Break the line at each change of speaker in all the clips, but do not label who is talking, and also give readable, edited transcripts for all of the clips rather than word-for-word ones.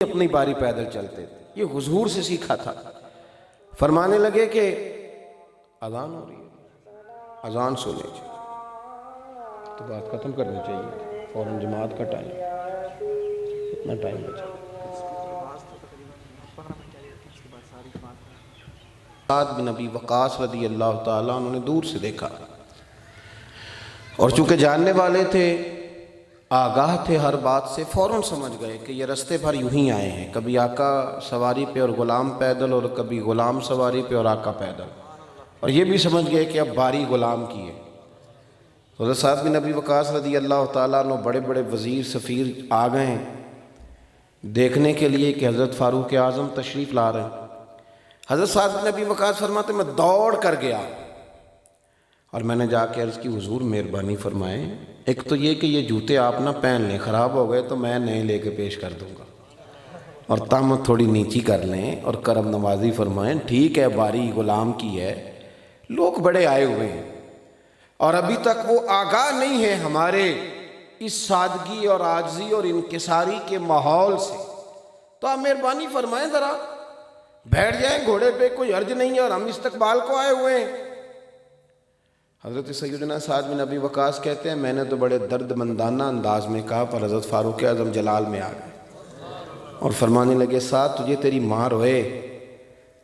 اپنی باری پیدل چلتے تھے، یہ حضور سے سیکھا تھا۔ فرمانے لگے کہ اذان ہو رہی ہے، اذان سو لیجیے، تو بات ختم کرنی چاہیے، فوراً جماعت کا ٹائم، اتنا ٹائم بچا۔ سعد بن ابی وقاص رضی اللہ تعالیٰ انہوں نے دور سے دیکھا، اور چونکہ جاننے والے تھے، آگاہ تھے ہر بات سے، فوراً سمجھ گئے کہ یہ رستے بھر یوں ہی آئے ہیں، کبھی آقا سواری پہ اور غلام پیدل، اور کبھی غلام سواری پہ اور آقا پیدل، اور یہ بھی سمجھ گئے کہ اب باری غلام کی ہے۔ حضرت سعد بن ابی وقاص رضی اللہ تعالیٰ عنہ بڑے بڑے وزیر سفیر آ گئے ہیں دیکھنے کے لیے کہ حضرت فاروق اعظم تشریف لا رہے ہیں۔ حضرت سعد بن ابی وقاص فرماتے میں دوڑ کر گیا اور میں نے جا کے عرض کی حضور مہربانی فرمائیں، ایک تو یہ کہ یہ جوتے آپ نہ پہن لیں، خراب ہو گئے تو میں نئے لے کے پیش کر دوں گا، اور تہمت تھوڑی نیچی کر لیں اور کرم نوازی فرمائیں، ٹھیک ہے باری غلام کی ہے، لوگ بڑے آئے ہوئے ہیں اور ابھی تک وہ آگاہ نہیں ہے ہمارے اس سادگی اور عاجزی اور انکساری کے ماحول سے، تو آپ مہربانی فرمائیں ذرا بیٹھ جائیں گھوڑے پہ، کوئی حرج نہیں ہے، اور ہم استقبال کو آئے ہوئے ہیں۔ حضرت سیدنا سعد بن ابی وقاص کہتے ہیں میں نے تو بڑے درد مندانہ انداز میں کہا، پر حضرت فاروق اعظم جلال میں آ گئے اور فرمانے لگے سعد تجھے تیری ماں روئے،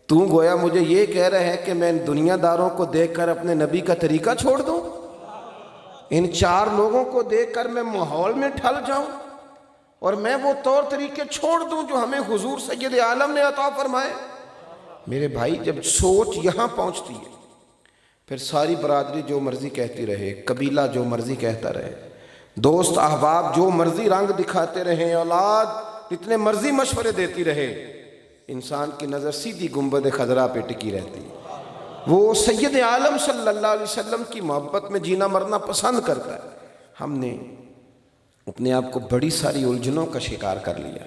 تو گویا مجھے یہ کہہ رہے ہیں کہ میں ان دنیا داروں کو دیکھ کر اپنے نبی کا طریقہ چھوڑ دوں، ان چار لوگوں کو دیکھ کر میں ماحول میں ڈھل جاؤں اور میں وہ طور طریقے چھوڑ دوں جو ہمیں حضور سید عالم نے عطا فرمائے۔ میرے بھائی جب سوچ یہاں پہنچتی ہے پھر ساری برادری جو مرضی کہتی رہے، قبیلہ جو مرضی کہتا رہے، دوست احباب جو مرضی رنگ دکھاتے رہے، اولاد جتنے مرضی مشورے دیتی رہے، انسان کی نظر سیدھی گنبد خضرا پہ ٹکی رہتی ہے، وہ سید عالم صلی اللہ علیہ وسلم کی محبت میں جینا مرنا پسند کرتا ہے۔ ہم نے اپنے آپ کو بڑی ساری الجھنوں کا شکار کر لیا،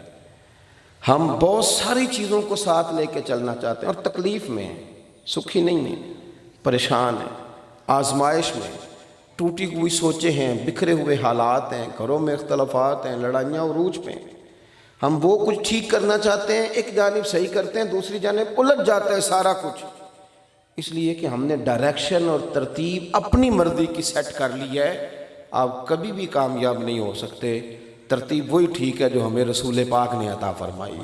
ہم بہت ساری چیزوں کو ساتھ لے کے چلنا چاہتے ہیں اور تکلیف میں ہیں، سکھی نہیں ہیں، پریشان ہیں، آزمائش میں، ٹوٹی ہوئی سوچیں ہیں، بکھرے ہوئے حالات ہیں، گھروں میں اختلافات ہیں، لڑائیاں عروج پہ ہیں۔ ہم وہ کچھ ٹھیک کرنا چاہتے ہیں، ایک جانب صحیح کرتے ہیں، دوسری جانب الٹ جاتا ہے سارا کچھ، اس لیے کہ ہم نے ڈائریکشن اور ترتیب اپنی مرضی کی سیٹ کر لی ہے۔ آپ کبھی بھی کامیاب نہیں ہو سکتے، ترتیب وہی ٹھیک ہے جو ہمیں رسول پاک نے عطا فرمائی۔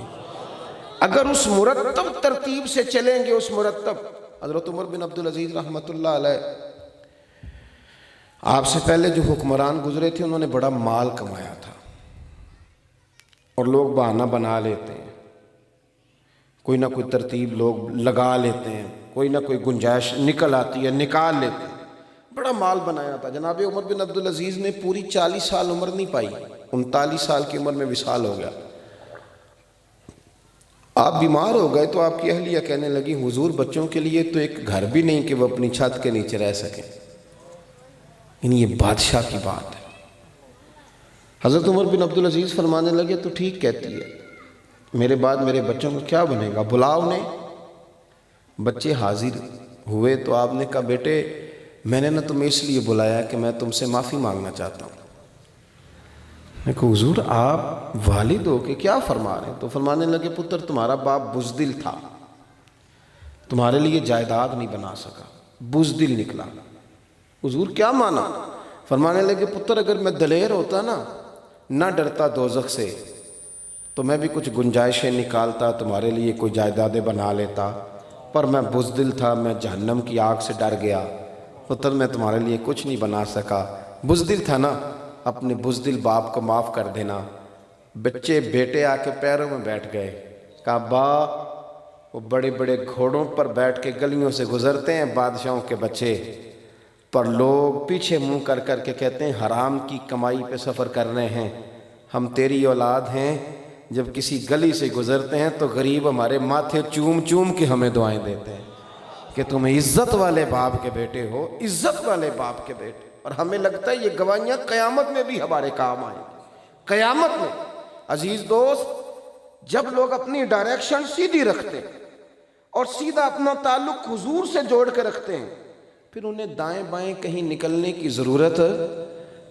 اگر اس مرتب ترتیب سے چلیں گے، اس مرتب، حضرت عمر بن عبدالعزیز رحمۃ اللہ علیہ آپ سے پہلے جو حکمران گزرے تھے انہوں نے بڑا مال کمایا تھا، اور لوگ بہانہ بنا لیتے ہیں، کوئی نہ کوئی ترتیب لوگ لگا لیتے ہیں، کوئی نہ کوئی گنجائش نکل آتی ہے نکال لیتے ہیں، بڑا مال بنایا تھا۔ جناب عمر بن عبدالعزیز نے پوری 40 سال عمر نہیں پائی، 39 سال کی عمر میں وصال ہو گیا۔ آپ بیمار ہو گئے تو آپ کی اہلیہ کہنے لگی حضور بچوں کے لیے تو ایک گھر بھی نہیں کہ وہ اپنی چھت کے نیچے رہ سکیں، یعنی یہ بادشاہ کی بات ہے۔ حضرت عمر بن عبدالعزیز فرمانے لگے تو ٹھیک کہتی ہے، میرے بعد میرے بچوں کو کیا بنے گا، بلاؤ انہیں۔ بچے حاضر ہوئے تو آپ نے کہا بیٹے میں نے نہ تمہیں اس لیے بلایا کہ میں تم سے معافی مانگنا چاہتا ہوں۔ میں کہا حضور آپ والد ہو کہ کیا فرما رہے ہیں؟ تو فرمانے لگے پتر تمہارا باپ بزدل تھا، تمہارے لیے جائیداد نہیں بنا سکا، بزدل نکلا۔ حضور کیا مانا؟ فرمانے لگے پتر اگر میں دلیر ہوتا نا، نہ ڈرتا دوزخ سے، تو میں بھی کچھ گنجائشیں نکالتا، تمہارے لیے کوئی جائیدادیں بنا لیتا، پر میں بزدل تھا، میں جہنم کی آگ سے ڈر گیا، پتر میں تمہارے لیے کچھ نہیں بنا سکا۔ بزدل تھا نا، اپنے بزدل باپ کو معاف کر دینا۔ بچے بیٹے آ کے پیروں میں بیٹھ گئے، کہا با وہ بڑے بڑے گھوڑوں پر بیٹھ کے گلیوں سے گزرتے ہیں بادشاہوں کے بچے، پر لوگ پیچھے منہ کر کر کے کہتے ہیں حرام کی کمائی پہ سفر کر رہے ہیں، ہم تیری اولاد ہیں، جب کسی گلی سے گزرتے ہیں تو غریب ہمارے ماتھے چوم چوم کے ہمیں دعائیں دیتے ہیں کہ تم عزت والے باپ کے بیٹے ہو، عزت والے باپ کے بیٹے، اور ہمیں لگتا ہے یہ گواہیاں قیامت میں بھی ہمارے کام آئیں گی۔ قیامت میں عزیز دوست جب لوگ اپنی ڈائریکشن سیدھی رکھتے ہیں اور سیدھا اپنا تعلق حضور سے جوڑ کے رکھتے ہیں، پھر انہیں دائیں بائیں کہیں نکلنے کی ضرورت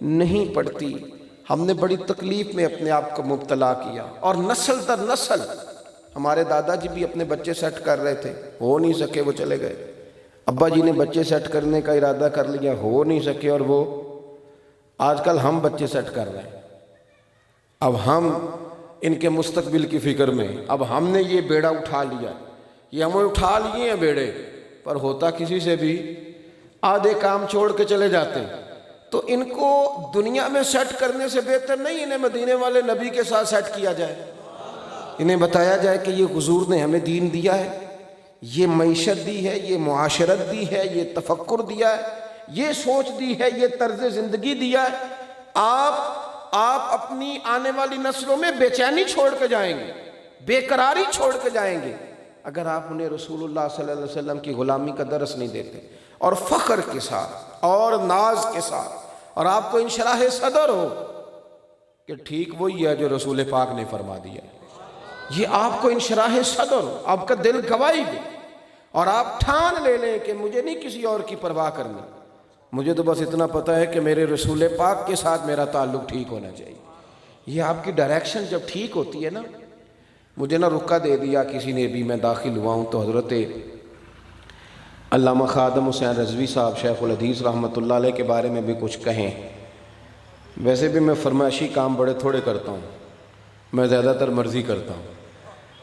نہیں پڑتی۔ ہم نے بڑی تکلیف میں اپنے آپ کو مبتلا کیا، اور نسل در نسل ہمارے دادا جی بھی اپنے بچے سیٹ کر رہے تھے، ہو نہیں سکے، وہ چلے گئے۔ ابا جی نے بچے سیٹ کرنے کا ارادہ کر لیا، ہو نہیں سکے، اور وہ آج کل ہم بچے سیٹ کر رہے ہیں۔ اب ہم ان کے مستقبل کی فکر میں، اب ہم نے یہ بیڑا اٹھا لیا، یہ ہمیں اٹھا لیے ہیں بیڑے، پر ہوتا کسی سے بھی آدھے کام چھوڑ کے چلے جاتے ہیں۔ تو ان کو دنیا میں سیٹ کرنے سے بہتر نہیں انہیں مدینے والے نبی کے ساتھ سیٹ کیا جائے، انہیں بتایا جائے کہ یہ حضور نے ہمیں دین دیا ہے، یہ معیشت دی ہے، یہ معاشرت دی ہے، یہ تفکر دیا ہے، یہ سوچ دی ہے، یہ طرز زندگی دیا ہے۔ آپ اپنی آنے والی نسلوں میں بے چینی چھوڑ کے جائیں گے، بے قراری چھوڑ کے جائیں گے اگر آپ انہیں رسول اللہ صلی اللہ علیہ وسلم کی غلامی کا درس نہیں دیتے، اور فخر کے ساتھ اور ناز کے ساتھ، اور آپ کو انشراح صدر ہو کہ ٹھیک وہی ہے جو رسول پاک نے فرما دیا، یہ آپ کو انشراح صدر ہو، آپ کا دل گواہی دے، اور آپ ٹھان لے لیں کہ مجھے نہیں کسی اور کی پرواہ کرنی، مجھے تو بس اتنا پتہ ہے کہ میرے رسول پاک کے ساتھ میرا تعلق ٹھیک ہونا چاہیے۔ یہ آپ کی ڈائریکشن جب ٹھیک ہوتی ہے نا، مجھے نہ رکا دے دیا کسی نے بھی، میں داخل ہوا ہوں تو حضرت علامہ خادم حسین رضوی صاحب شیخ الحدیث رحمۃ اللہ علیہ کے بارے میں بھی کچھ کہیں۔ ویسے بھی میں فرمائشی کام بڑے تھوڑے کرتا ہوں، میں زیادہ تر مرضی کرتا ہوں،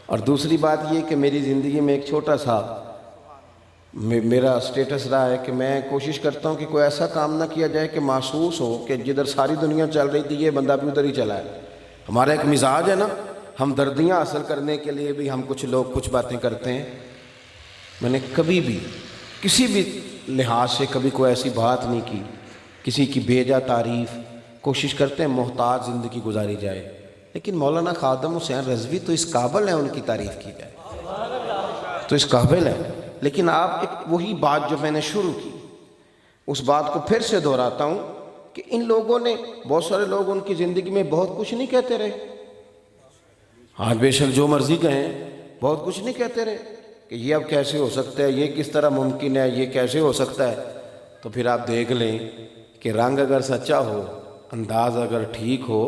اور دوسری بات یہ کہ میری زندگی میں ایک چھوٹا سا میرا سٹیٹس رہا ہے کہ میں کوشش کرتا ہوں کہ کوئی ایسا کام نہ کیا جائے کہ محسوس ہو کہ جدھر ساری دنیا چل رہی تھی یہ بندہ بھی ادھر ہی چلا ہے۔ ہمارا ایک مزاج ہے نا، ہم دردیاں حاصل کرنے کے لیے بھی ہم کچھ لوگ کچھ باتیں کرتے ہیں۔ میں نے کبھی بھی کسی بھی لحاظ سے کبھی کوئی ایسی بات نہیں کی، کسی کی بےجا تعریف، کوشش کرتے ہیں محتاط زندگی گزاری جائے، لیکن مولانا خادم حسین رضوی تو اس قابل ہیں ان کی تعریف کی جائے، تو اس قابل ہے۔ لیکن آپ ایک وہی بات جو میں نے شروع کی، اس بات کو پھر سے دہراتا ہوں کہ ان لوگوں نے، بہت سارے لوگ ان کی زندگی میں بہت کچھ نہیں کہتے رہے، ہاں بے شک جو مرضی کہیں، بہت کچھ نہیں کہتے رہے کہ یہ اب کیسے ہو سکتا ہے، یہ کس طرح ممکن ہے، یہ کیسے ہو سکتا ہے۔ تو پھر آپ دیکھ لیں کہ رنگ اگر سچا ہو، انداز اگر ٹھیک ہو،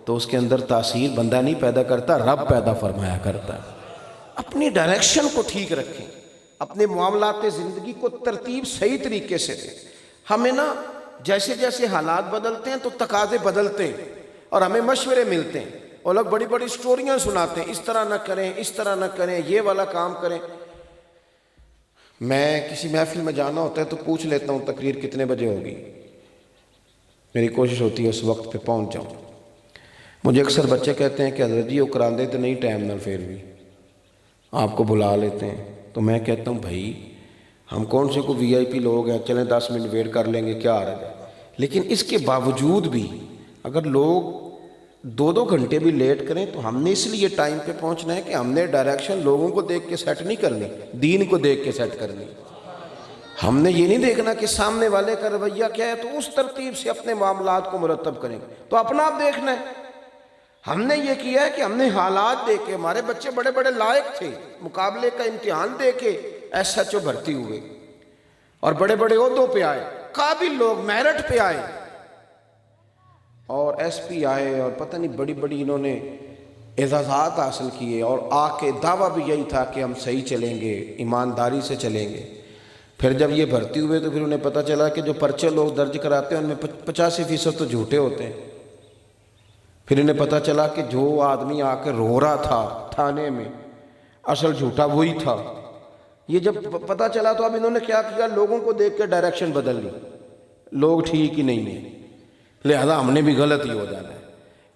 تو اس کے اندر تاثیر بندہ نہیں پیدا کرتا، رب پیدا فرمایا کرتا ہے۔ اپنی ڈائریکشن کو ٹھیک رکھیں، اپنے معاملات زندگی کو ترتیب صحیح طریقے سے دیں۔ ہمیں نا جیسے جیسے حالات بدلتے ہیں تو تقاضے بدلتے ہیں، اور ہمیں مشورے ملتے ہیں، اور لوگ بڑی بڑی سٹوریاں سناتے ہیں، اس طرح نہ کریں، اس طرح نہ کریں، یہ والا کام کریں۔ میں کسی محفل میں جانا ہوتا ہے تو پوچھ لیتا ہوں تقریر کتنے بجے ہوگی، میری کوشش ہوتی ہے اس وقت پہ پہنچ جاؤں۔ مجھے اکثر بچے کہتے ہیں کہ حضرت جی وہ کراندے تو نہیں ٹائم نہ، پھر بھی آپ کو بلا لیتے ہیں، تو میں کہتا ہوں بھائی ہم کون سے کو وی آئی پی لوگ ہیں، چلیں 10 منٹ ویٹ کر لیں گے، کیا آ رہا ہے۔ لیکن اس کے باوجود بھی اگر لوگ 2 گھنٹے بھی لیٹ کریں تو ہم نے اس لیے ٹائم پہ پہنچنا ہے کہ ہم نے ڈائریکشن لوگوں کو دیکھ کے سیٹ نہیں کرنی، دین کو دیکھ کے سیٹ کرنی۔ ہم نے یہ نہیں دیکھنا کہ سامنے والے کا رویہ کیا ہے تو اس ترتیب سے اپنے معاملات کو مرتب کریں گے، تو اپنا آپ دیکھنا ہے۔ ہم نے یہ کیا ہے کہ ہم نے حالات دیکھ کے، ہمارے بچے بڑے بڑے لائق تھے، مقابلے کا امتحان دے کے ایس ایچ او بھرتی ہوئے اور بڑے بڑے عہدوں پہ آئے، قابل لوگ میرٹ پہ آئے، اور ایس پی آئے، اور پتہ نہیں بڑی بڑی انہوں نے اعزازات حاصل کیے، اور آ کے دعویٰ بھی یہی تھا کہ ہم صحیح چلیں گے، ایمانداری سے چلیں گے۔ پھر جب یہ بھرتی ہوئے تو پھر انہیں پتہ چلا کہ جو پرچے لوگ درج کراتے ہیں ان میں 85% تو جھوٹے ہوتے ہیں۔ پھر انہیں پتہ چلا کہ جو آدمی آ کے رو رہا تھا تھانے میں، اصل جھوٹا وہی تھا۔ یہ جب پتہ چلا تو اب انہوں نے کیا کیا، لوگوں کو دیکھ کے ڈائریکشن بدل لی، لوگ ٹھیک ہی نہیں ہیں، لہذا ہم نے بھی غلط ہی ہو جانا ہے۔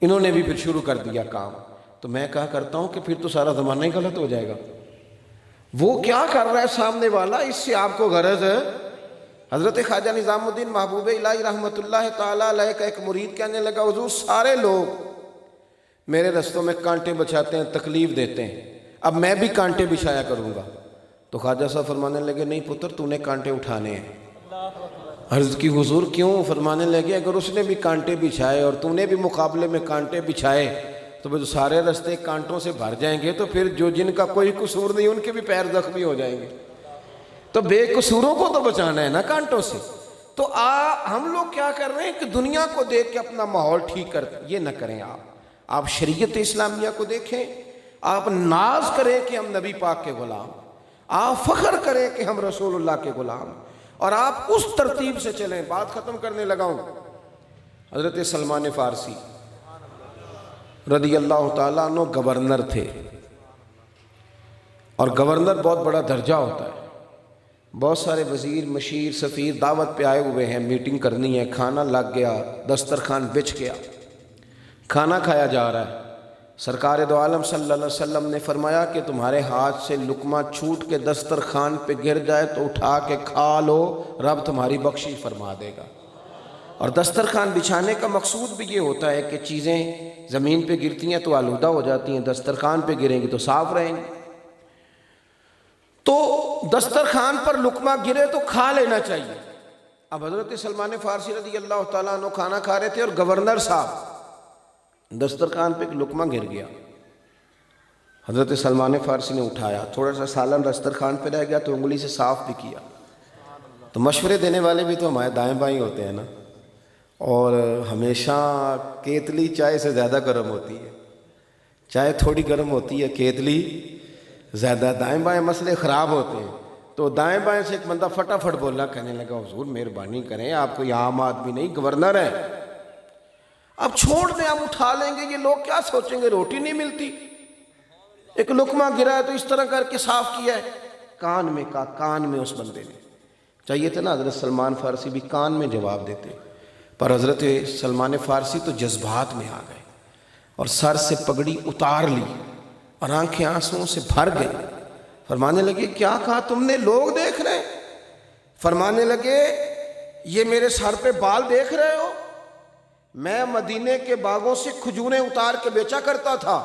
انہوں نے بھی پھر شروع کر دیا کام۔ تو میں کہا کرتا ہوں کہ پھر تو سارا زمانہ ہی غلط ہو جائے گا۔ وہ کیا کر رہا ہے سامنے والا، اس سے آپ کو غرض ہے۔ حضرت خواجہ نظام الدین محبوب الہی رحمۃ اللہ تعالیٰ علیہ کا ایک مرید کہنے لگا، حضور سارے لوگ میرے رستوں میں کانٹے بچھاتے ہیں، تکلیف دیتے ہیں، اب میں بھی کانٹے بچھایا کروں گا۔ تو خواجہ صاحب فرمانے لگے، نہیں پتر تو نے کانٹے اٹھانے ہیں۔ عرض کی حضور کیوں؟ فرمانے لگے اگر اس نے بھی کانٹے بچھائے اور تو نے بھی مقابلے میں کانٹے بچھائے تو پھر سارے رستے کانٹوں سے بھر جائیں گے، تو پھر جو جن کا کوئی قصور نہیں ان کے بھی پیر زخمی ہو جائیں گے۔ تو بے قصوروں کو تو بچانا ہے نا کانٹوں سے۔ تو ہم لوگ کیا کر رہے ہیں کہ دنیا کو دیکھ کے اپنا ماحول ٹھیک کر، یہ نہ کریں آپ شریعت اسلامیہ کو دیکھیں، آپ ناز کریں کہ ہم نبی پاک کے غلام، آپ فخر کریں کہ ہم رسول اللہ کے غلام، اور آپ اس ترتیب سے چلیں۔ بات ختم کرنے لگا ہوں۔ حضرت سلمان فارسی رضی اللہ تعالیٰ عنہ گورنر تھے، اور گورنر بہت بڑا درجہ ہوتا ہے، بہت سارے وزیر مشیر سفیر دعوت پہ آئے ہوئے ہیں، میٹنگ کرنی ہے، کھانا لگ گیا، دسترخوان بچھ گیا، کھانا کھایا جا رہا ہے۔ سرکار دو عالم صلی اللہ علیہ وسلم نے فرمایا کہ تمہارے ہاتھ سے لقمہ چھوٹ کے دسترخوان پہ گر جائے تو اٹھا کے کھا لو، رب تمہاری بخشش فرما دے گا۔ اور دسترخوان بچھانے کا مقصود بھی یہ ہوتا ہے کہ چیزیں زمین پہ گرتی ہیں تو آلودہ ہو جاتی ہیں، دسترخوان پہ گریں گی تو صاف رہیں گی۔ تو دسترخوان پر لقمہ گرے تو کھا لینا چاہیے۔ اب حضرت سلمان فارسی رضی اللہ تعالیٰ عنہ کھانا کھا رہے تھے، اور گورنر صاحب دسترخوان پہ ایک لقمہ گر گیا۔ حضرت سلمان فارسی نے اٹھایا، تھوڑا سا سالن دسترخوان پہ رہ گیا تو انگلی سے صاف بھی کیا۔ تو مشورے دینے والے بھی تو ہمارے دائیں بائیں ہوتے ہیں نا، اور ہمیشہ کیتلی چائے سے زیادہ گرم ہوتی ہے، چائے تھوڑی گرم ہوتی ہے، کیتلی زیادہ۔ دائیں بائیں مسئلے خراب ہوتے ہیں، تو دائیں بائیں سے ایک بندہ فٹافٹ بولا، کہنے لگا حضور مہربانی کریں، آپ کوئی عام آدمی نہیں، گورنر ہے، اب چھوڑ دیں، ہم اٹھا لیں گے، یہ لوگ کیا سوچیں گے، روٹی نہیں ملتی۔ ایک لقمہ گرا ہے تو اس طرح کر کے صاف کیا ہے، کان میں کا، کان میں اس بندے نے، چاہیے تھا نا حضرت سلمان فارسی بھی کان میں جواب دیتے، پر حضرت سلمان فارسی تو جذبات میں آ گئے اور سر سے پگڑی اتار لی اور آنکھیں آنسوؤں سے بھر گئی۔ فرمانے لگے کیا کہا تم نے، لوگ دیکھ رہے ہیں؟ فرمانے لگے یہ میرے سر پہ بال دیکھ رہے ہو؟ میں مدینے کے باغوں سے کھجوریں اتار کے بیچا کرتا تھا،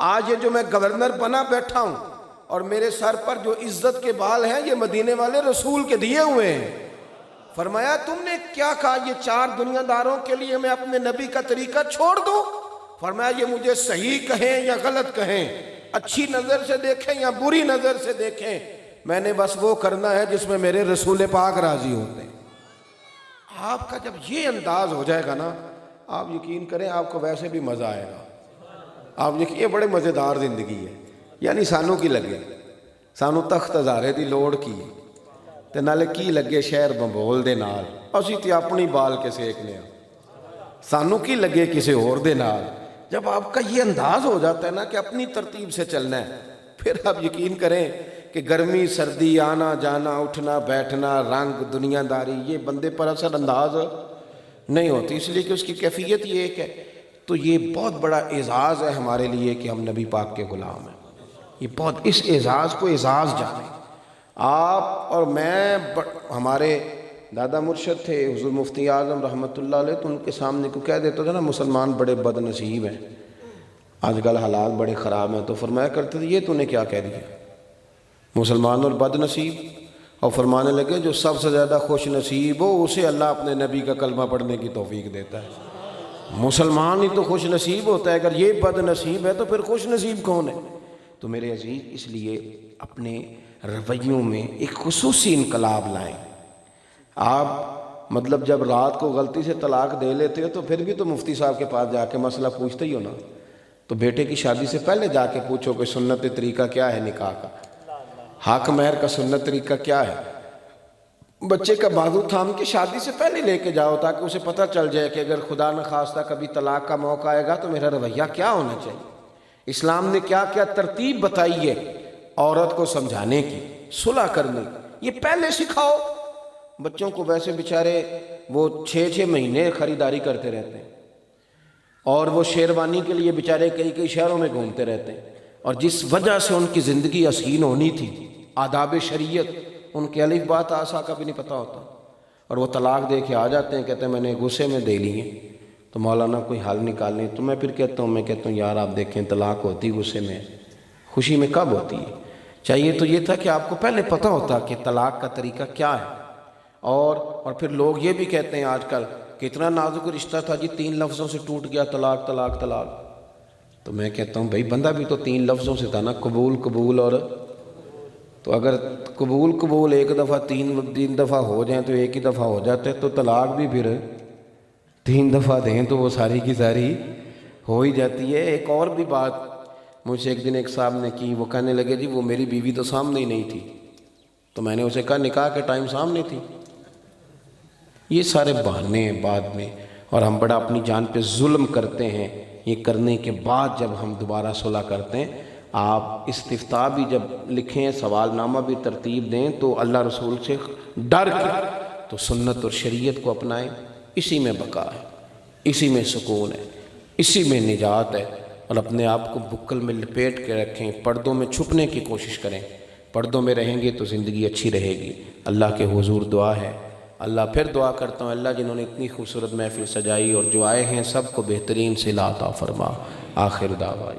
آج یہ جو میں گورنر بنا بیٹھا ہوں اور میرے سر پر جو عزت کے بال ہیں یہ مدینے والے رسول کے دیے ہوئے ہیں۔ فرمایا تم نے کیا کہا، یہ 4 دنیا داروں کے لیے میں اپنے نبی کا طریقہ چھوڑ دوں؟ فرمایا یہ مجھے صحیح کہیں یا غلط کہیں، اچھی نظر سے دیکھیں یا بری نظر سے دیکھیں، میں نے بس وہ کرنا ہے جس میں میرے رسول پاک راضی ہوتے ہیں۔ آپ کا جب یہ انداز ہو جائے گا نا، آپ یقین کریں آپ کو ویسے بھی مزہ آئے گا۔ آپ یقین، یہ بڑے مزیدار زندگی ہے، یعنی سانوں کی لگے، سانوں تخت ہزارے دی لوڑ کی تے نالے کی لگے شہر بمبول دے نال، اسی تے اپنی بال کے سیکنے ہیں، سانوں کی لگے کسی اور دے نال۔ جب آپ کا یہ انداز ہو جاتا ہے نا کہ اپنی ترتیب سے چلنا ہے، پھر آپ یقین کریں کہ گرمی سردی، آنا جانا، اٹھنا بیٹھنا، رنگ، دنیا داری، یہ بندے پر اثر انداز نہیں ہوتی، اس لیے کہ اس کی کیفیت یہ ایک ہے۔ تو یہ بہت بڑا اعزاز ہے ہمارے لیے کہ ہم نبی پاک کے غلام ہیں، یہ بہت، اس اعزاز کو اعزاز جانیں۔ آپ اور میں، ہمارے دادا مرشد تھے حضور مفتی اعظم رحمۃ اللہ علیہ، تو ان کے سامنے کو کہہ دیتا تھا نا مسلمان بڑے بد نصیب ہیں، آج کل حالات بڑے خراب ہیں، تو فرمایا کرتے تھے یہ تو نے کیا کہہ دیا، مسلمان اور بد نصیب؟ اور فرمانے لگے جو سب سے زیادہ خوش نصیب ہو اسے اللہ اپنے نبی کا کلمہ پڑھنے کی توفیق دیتا ہے۔ مسلمان ہی تو خوش نصیب ہوتا ہے، اگر یہ بد نصیب ہے تو پھر خوش نصیب کون ہے؟ تو میرے عزیز، اس لیے اپنے رویوں میں ایک خصوصی انقلاب لائیں۔ آپ مطلب جب رات کو غلطی سے طلاق دے لیتے ہو تو پھر بھی تو مفتی صاحب کے پاس جا کے مسئلہ پوچھتے ہی ہو نا، تو بیٹے کی شادی سے پہلے جا کے پوچھو کہ سنت طریقہ کیا ہے نکاح کا، حق مہر کا سنت طریقہ کیا ہے۔ بچے کا بازو تھام کے شادی سے پہلے لے کے جاؤ تاکہ اسے پتہ چل جائے کہ اگر خدا نخواستہ کبھی طلاق کا موقع آئے گا تو میرا رویہ کیا ہونا چاہیے، اسلام نے کیا کیا ترتیب بتائی ہے عورت کو سمجھانے کی، صلح کرنے کی، یہ پہلے سکھاؤ۔ بچوں کو ویسے بیچارے وہ 6 مہینے خریداری کرتے رہتے ہیں، اور وہ شیروانی کے لیے بیچارے کئی شہروں میں گھومتے رہتے ہیں، اور جس وجہ سے ان کی زندگی حسین ہونی تھی، آداب شریعت، ان کے الف با تا سا کا بھی نہیں پتہ ہوتا، اور وہ طلاق دے کے آ جاتے ہیں، کہتے ہیں میں نے غصے میں دے لی ہیں، تو مولانا کوئی حل نکالیں۔ تو میں پھر کہتا ہوں یار آپ دیکھیں طلاق ہوتی غصے میں، خوشی میں کب ہوتی ہے؟ چاہیے تو یہ تھا کہ آپ کو پہلے پتہ ہوتا کہ طلاق کا طریقہ کیا ہے۔ اور پھر لوگ یہ بھی کہتے ہیں آج کل کہ اتنا نازک رشتہ تھا جی 3 لفظوں سے ٹوٹ گیا، طلاق طلاق طلاق۔ تو میں کہتا ہوں بھائی بندہ بھی تو 3 لفظوں سے تھا نا، قبول قبول اور تو اگر قبول ایک دفعہ تین دفعہ ہو جائیں تو ایک ہی دفعہ ہو جاتا ہے، تو طلاق بھی پھر 3 دفعہ دیں تو وہ ساری کی ساری ہو ہی جاتی ہے۔ ایک اور بھی بات مجھ سے ایک دن ایک صاحب نے کی، وہ کہنے لگے جی وہ میری بیوی تو سامنے ہی نہیں تھی، تو میں نے اسے کہا نکاح کے ٹائم سامنے تھی۔ یہ سارے بہانے ہیں بعد میں، اور ہم بڑا اپنی جان پہ ظلم کرتے ہیں۔ یہ کرنے کے بعد جب ہم دوبارہ صلح کرتے ہیں، آپ استفتاء بھی جب لکھیں، سوال نامہ بھی ترتیب دیں، تو اللہ رسول سے ڈر کے تو سنت اور شریعت کو اپنائیں۔ اسی میں بقا ہے، اسی میں سکون ہے، اسی میں نجات ہے۔ اور اپنے آپ کو بکل میں لپیٹ کے رکھیں، پردوں میں چھپنے کی کوشش کریں۔ پردوں میں رہیں گے تو زندگی اچھی رہے گی۔ اللہ کے حضور دعا ہے، اللہ پھر دعا کرتا ہوں اللہ جنہوں نے اتنی خوبصورت محفل سجائی اور جو آئے ہیں سب کو بہترین صلہ عطا فرما۔ آخر دعویٰ